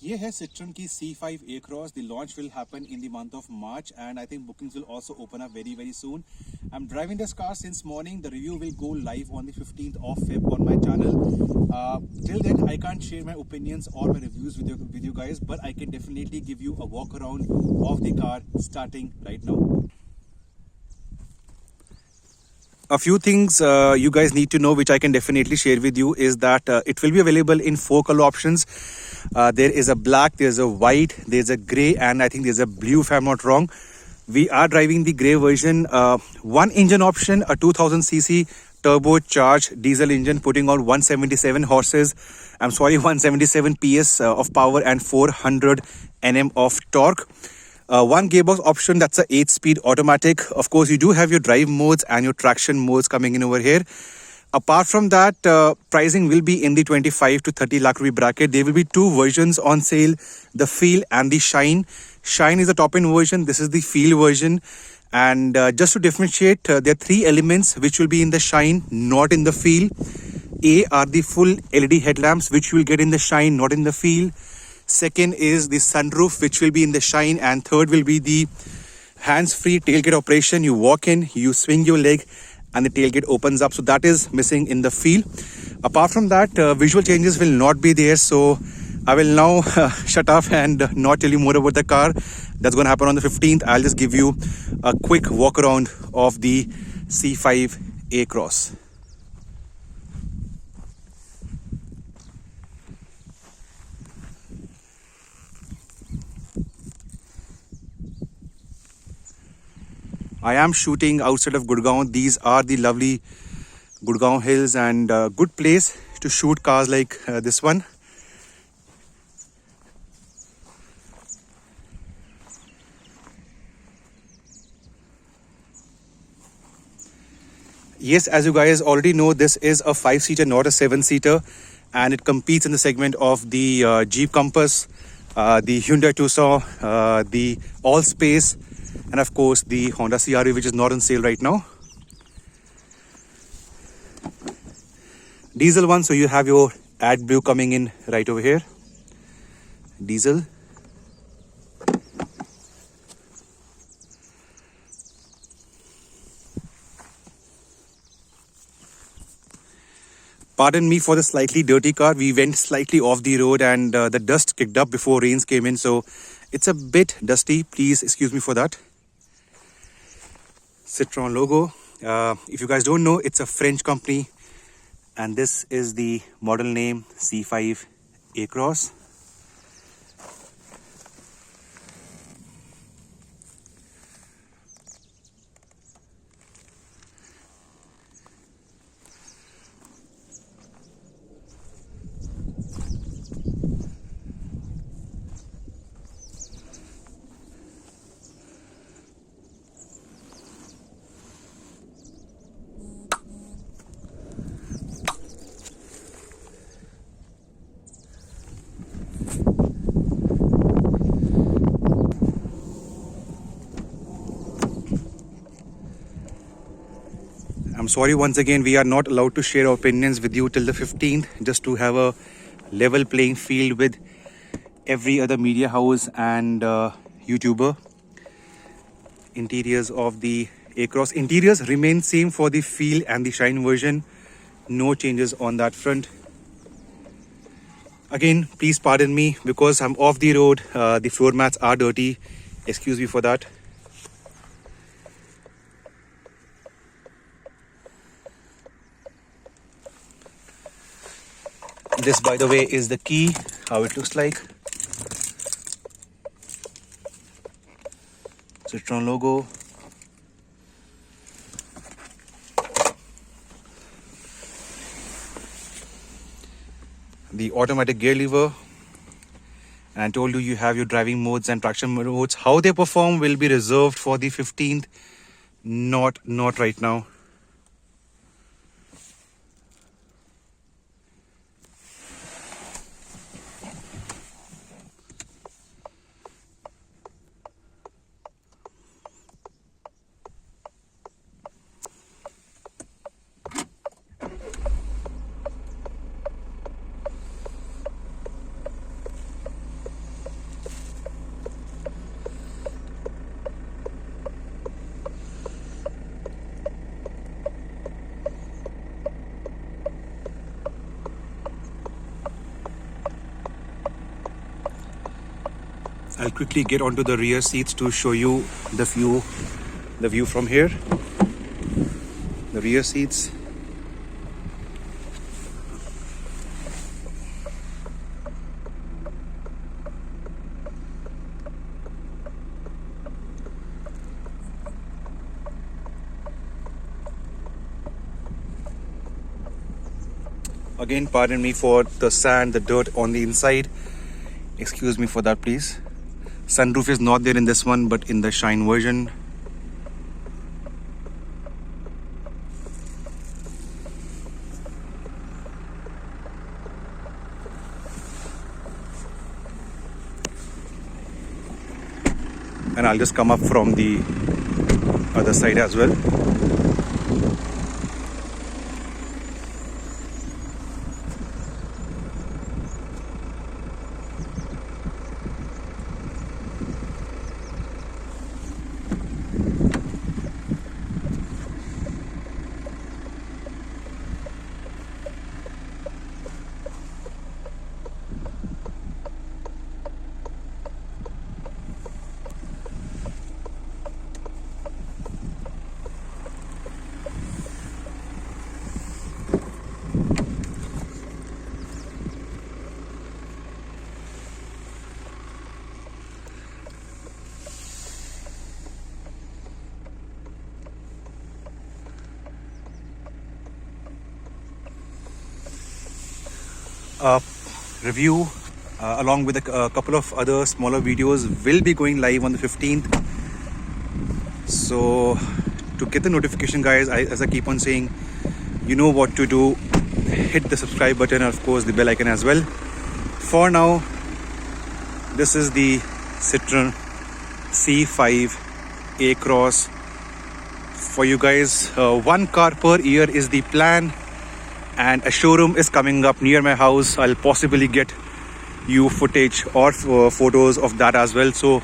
ये है Citroen की C5 A-Cross. The launch will happen in the month of March and I think bookings will also open up very soon. I'm driving this car since morning. The review will go live on the 15th of Feb on my channel. Till then, I can't share my opinions or my reviews with you guys, but I can definitely give you a walk around of the car starting right now. A few things you guys need to know, which I can definitely share with you, is that it will be available in 4 color options. There is a black, there's a white, there's a grey, and I think there's a blue if I'm not wrong. We are driving the grey version. One engine option, a 2000cc turbocharged diesel engine putting on 177 horses. I'm sorry, 177 PS of power and 400 Nm of torque. One gearbox option, that's a 8-speed automatic. Of course, you do have your drive modes and your traction modes coming in over here. Apart from that, pricing will be in the 25 to 30 lakh rupee bracket. There will be 2 versions on sale, the Feel and the Shine. Shine is the top end version. This is the Feel version. And just to differentiate, there are 3 elements which will be in the Shine, not in the Feel. A are the full LED headlamps, which you will get in the Shine, not in the Feel. Second is the sunroof, which will be in the Shine. And third will be the hands-free tailgate operation. You walk in, you swing your leg, and the tailgate opens up. So that is missing in the Feel. Apart from that, visual changes will not be there. So I will now shut up and not tell you more about the car. That's going to happen on the 15th. I'll just give you a quick walk around of the C5 A-Cross. I am shooting outside of Gurgaon. These are the lovely Gurgaon hills and good place to shoot cars like this one. Yes, as you guys already know, this is a 5-seater, not a 7-seater, and it competes in the segment of the Jeep Compass, the Hyundai Tucson, the Allspace, and of course the Honda CR-V, which is not on sale right now. Diesel one, so you have your AdBlue coming in right over here. Diesel. Pardon me for the slightly dirty car. We went slightly off the road and the dust kicked up before rains came in, so it's a bit dusty. Please excuse me for that. Citroen logo. If you guys don't know, it's a French company, and this is the model name, C5 A-Cross. I'm sorry once again, we are not allowed to share our opinions with you till the 15th, just to have a level playing field with every other media house and YouTuber. Interiors of the A-Cross. Interiors remain same for the Feel and the Shine version. No changes on that front. Again, please pardon me because I'm off the road. The floor mats are dirty. Excuse me for that. This, by the way, is the key, how it looks like. Citroen logo. The automatic gear lever. And I told you, you have your driving modes and traction modes. How they perform will be reserved for the 15th. Not right now. I'll quickly get onto the rear seats to show you the view from here. The rear seats. Again, pardon me for the sand, the dirt on the inside. Excuse me for that, please. Sunroof is not there in this one, but in the Shine version. And I'll just come up from the other side as well. Review along with a couple of other smaller videos will be going live on the 15th. So to get the notification, guys, as I keep on saying, you know what to do. Hit the subscribe button and of course the bell icon as well. For now, this is the Citroen C5 A-Cross for you guys. One car per year is the plan, and a showroom is coming up near my house. I'll possibly get you footage or photos of that as well. So